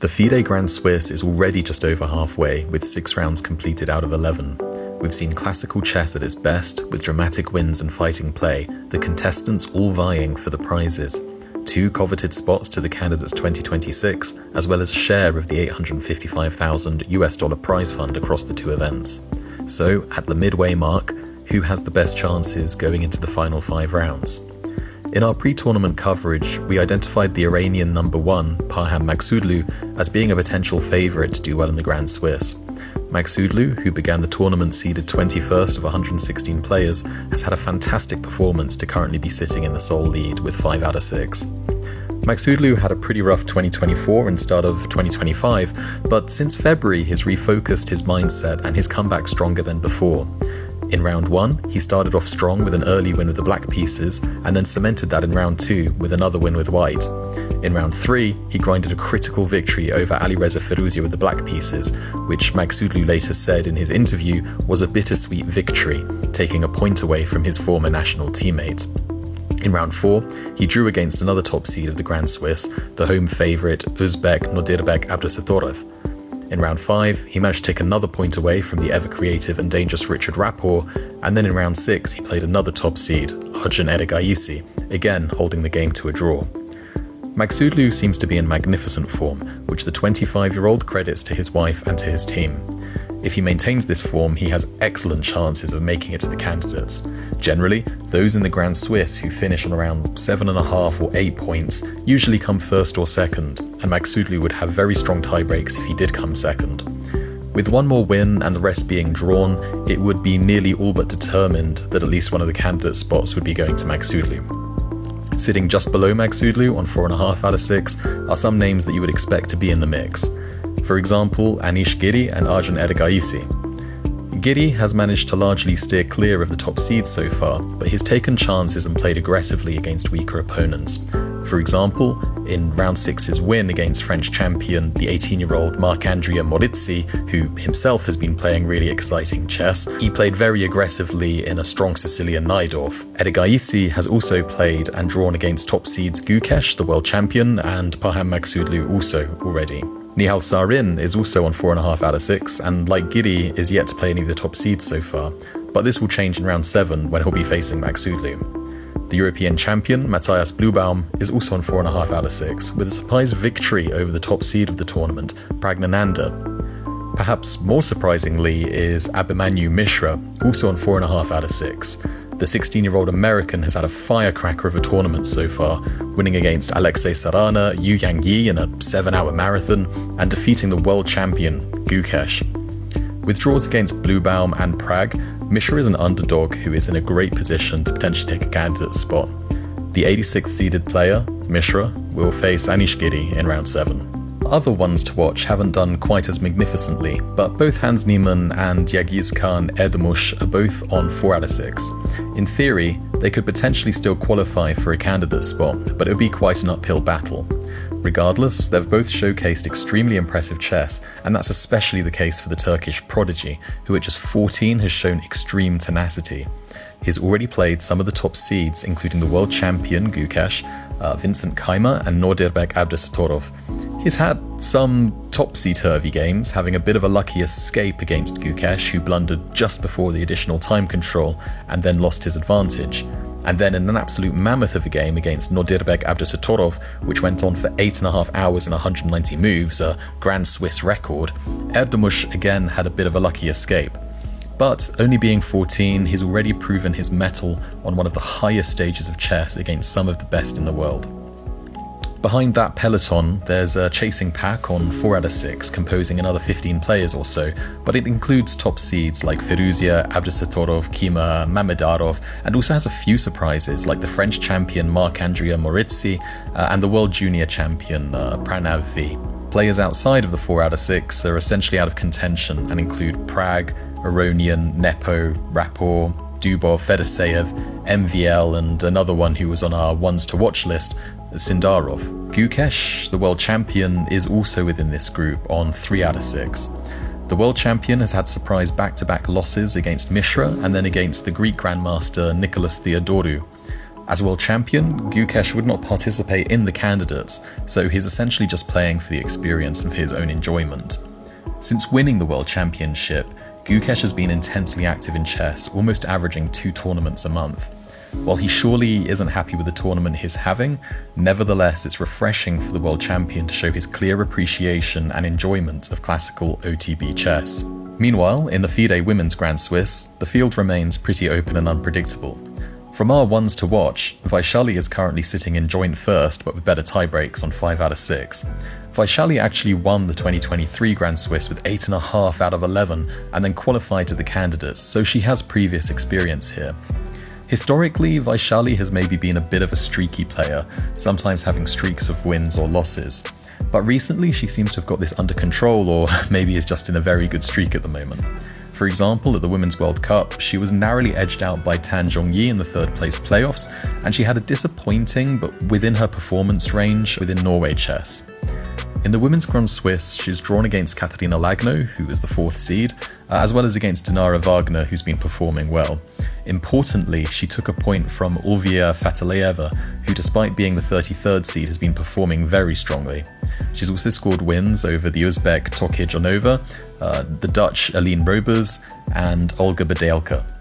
The FIDE Grand Swiss is already just over halfway, with 6 rounds completed out of 11. We've seen classical chess at its best, with dramatic wins and fighting play, the contestants all vying for the prizes. 2 coveted spots to the candidates 2026, as well as a share of the $855,000 prize fund across the 2 events. So, at the midway mark, who has the best chances going into the final 5 rounds? In our pre-tournament coverage, we identified the Iranian number 1, Parham Maghsoodloo, as being a potential favourite to do well in the Grand Swiss. Maghsoodloo, who began the tournament seeded 21st of 116 players, has had a fantastic performance to currently be sitting in the sole lead with 5 out of 6. Maghsoodloo had a pretty rough 2024 and start of 2025, but since February he's refocused his mindset and his comeback stronger than before. In round 1, he started off strong with an early win with the black pieces, and then cemented that in round 2 with another win with white. In round 3, he grinded a critical victory over Alireza Firouzja with the black pieces, which Maghsoodloo later said in his interview was a bittersweet victory, taking a point away from his former national teammate. In round 4, he drew against another top seed of the Grand Swiss, the home favourite Uzbek Nodirbek Abdusatorov. In round 5, he managed to take another point away from the ever-creative and dangerous Richard Rapport, and then in round 6 he played another top seed, Arjun Erigaisi, again holding the game to a draw. Maghsoodloo seems to be in magnificent form, which the 25-year-old credits to his wife and to his team. If he maintains this form, he has excellent chances of making it to the candidates. Generally, those in the Grand Swiss who finish on around 7.5 or 8 points usually come first or second, and Maghsoodloo would have very strong tiebreaks if he did come second. With one more win and the rest being drawn, it would be nearly all but determined that at least one of the candidate spots would be going to Maghsoodloo. Sitting just below Maghsoodloo on 4.5 out of 6 are some names that you would expect to be in the mix. For example, Anish Giri and Arjun Erigaisi. Giri has managed to largely steer clear of the top seeds so far, but he's taken chances and played aggressively against weaker opponents. For example, in round 6's win against French champion, the 18-year-old Marc-Andrea Morizzi, who himself has been playing really exciting chess, he played very aggressively in a strong Sicilian Najdorf. Erigaisi has also played and drawn against top seeds Gukesh, the world champion, and Parham Maghsoodloo also already. Nihal Sarin is also on 4.5 out of 6, and like Giri, is yet to play any of the top seeds so far, but this will change in round 7 when he'll be facing Maghsoodloo. The European champion, Matthias Blühbaum, is also on 4.5 out of 6, with a surprise victory over the top seed of the tournament, Praggnanandhaa. Perhaps more surprisingly is Abhimanyu Mishra, also on 4.5 out of 6. The 16-year-old American has had a firecracker of a tournament so far, winning against Alexei Sarana, Yu Yangyi in a 7-hour marathon, and defeating the world champion, Gukesh. With draws against Blühbaum and Prag, Mishra is an underdog who is in a great position to potentially take a candidate spot. The 86th seeded player, Mishra, will face Anish Giri in round 7. Other ones to watch haven't done quite as magnificently, but both Hans Niemann and Yagiz Khan Erdemush are both on 4 out of 6. In theory, they could potentially still qualify for a candidate spot, but it would be quite an uphill battle. Regardless, they've both showcased extremely impressive chess, and that's especially the case for the Turkish prodigy, who at just 14 has shown extreme tenacity. He's already played some of the top seeds, including the world champion Gukesh, Vincent Keymer and Nodirbek Abdusatorov. He's had some topsy-turvy games, having a bit of a lucky escape against Gukesh, who blundered just before the additional time control and then lost his advantage. And then in an absolute mammoth of a game against Nodirbek Abdusatorov, which went on for 8.5 hours and 190 moves, a Grand Swiss record, Erdemush again had a bit of a lucky escape. But only being 14, he's already proven his mettle on one of the highest stages of chess against some of the best in the world. Behind that peloton, there's a chasing pack on 4 out of 6, composing another 15 players or so, but it includes top seeds like Firouzja, Abdusatorov, Keymer, Mamedarov, and also has a few surprises like the French champion Marc-Andrea Morizzi and the world junior champion Pranav V. Players outside of the 4 out of 6 are essentially out of contention and include Prag, Aronian, Nepo, Rapport, Dubov, Fedoseev, MVL, and another one who was on our ones to watch list, Sindarov. Gukesh, the world champion, is also within this group on 3 out of 6. The world champion has had surprise back-to-back losses against Mishra and then against the Greek grandmaster Nicholas Theodorou. As world champion, Gukesh would not participate in the candidates, so he's essentially just playing for the experience and for his own enjoyment. Since winning the world championship, Gukesh has been intensely active in chess, almost averaging 2 tournaments a month. While he surely isn't happy with the tournament he's having, nevertheless it's refreshing for the world champion to show his clear appreciation and enjoyment of classical OTB chess. Meanwhile, in the FIDE Women's Grand Swiss, the field remains pretty open and unpredictable. From our ones to watch, Vaishali is currently sitting in joint first but with better tiebreaks on 5 out of 6. Vaishali actually won the 2023 Grand Swiss with 8.5 out of 11 and then qualified to the candidates, so she has previous experience here. Historically, Vaishali has maybe been a bit of a streaky player, sometimes having streaks of wins or losses. But recently she seems to have got this under control, or maybe is just in a very good streak at the moment. For example, at the Women's World Cup, she was narrowly edged out by Tan Zhongyi in the 3rd place playoffs, and she had a disappointing but within her performance range within Norway chess. In the Women's Grand Swiss, she's drawn against Katarina Lagno, who is the 4th seed, as well as against Dinara Wagner, who's been performing well. Importantly, she took a point from Ulvia Fatilayeva, who despite being the 33rd seed has been performing very strongly. She's also scored wins over the Uzbek Tokay Janova, the Dutch Aline Robers, and Olga Bedelka.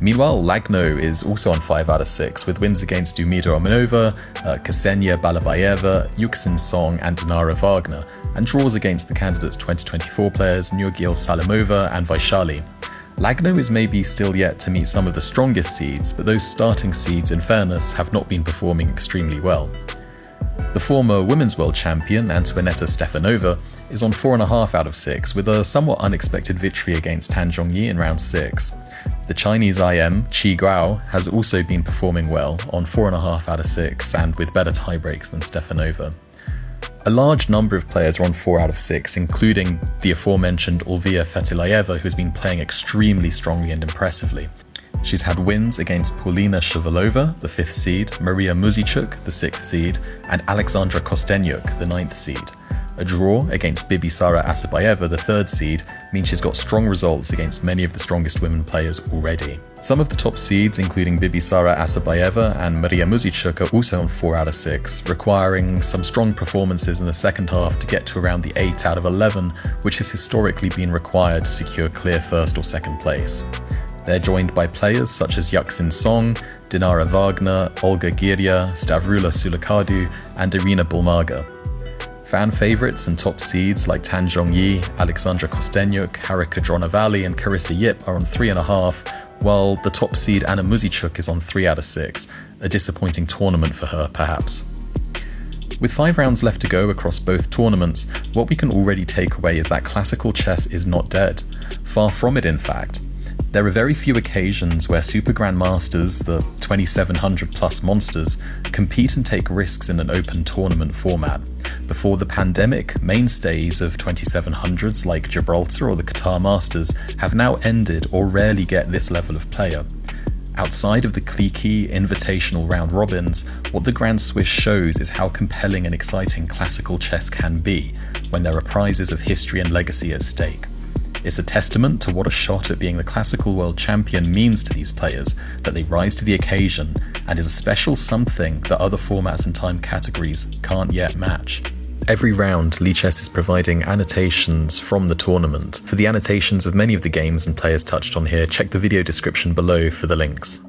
Meanwhile, Lagno is also on 5 out of 6, with wins against Umida Omanova, Ksenia Balabayeva, Yuxin Song and Dinara Wagner, and draws against the candidates' 2024 players Nurgil Salimova and Vaishali. Lagno is maybe still yet to meet some of the strongest seeds, but those starting seeds, in fairness, have not been performing extremely well. The former Women's World Champion, Antoinetta Stefanova, is on 4.5 out of 6, with a somewhat unexpected victory against Tan Zhongyi in round 6. The Chinese IM, Qi Guo, has also been performing well, on 4.5 out of 6, and with better tiebreaks than Stefanova. A large number of players are on 4 out of 6, including the aforementioned Ulvia Fatilayeva, who's been playing extremely strongly and impressively. She's had wins against Paulina Shavalova, the 5th seed, Maria Muzichuk, the 6th seed, and Alexandra Kostenyuk, the 9th seed. A draw against Bibisara Asabayeva, the 3rd seed, means she's got strong results against many of the strongest women players already. Some of the top seeds, including Bibisara Asabayeva and Maria Muzichuk, are also on 4 out of 6, requiring some strong performances in the second half to get to around the 8 out of 11, which has historically been required to secure clear 1st or 2nd place. They're joined by players such as Yuxin Song, Dinara Wagner, Olga Giria, Stavrula Sulakadu, and Irina Bulmaga. Fan favourites and top seeds like Tan Zhongyi, Alexandra Kostenyuk, Harika Dronovali and Carissa Yip are on 3.5, while the top seed Anna Muzichuk is on 3 out of 6, a disappointing tournament for her perhaps. With 5 rounds left to go across both tournaments, what we can already take away is that classical chess is not dead. Far from it, in fact. There are very few occasions where Super Grandmasters, the 2700 plus monsters, compete and take risks in an open tournament format. Before the pandemic, mainstays of 2700s like Gibraltar or the Qatar Masters have now ended or rarely get this level of player. Outside of the cliquey, invitational round robins, what the Grand Swiss shows is how compelling and exciting classical chess can be when there are prizes of history and legacy at stake. It's a testament to what a shot at being the classical world champion means to these players, that they rise to the occasion, and is a special something that other formats and time categories can't yet match. Every round, Lichess is providing annotations from the tournament. For the annotations of many of the games and players touched on here, check the video description below for the links.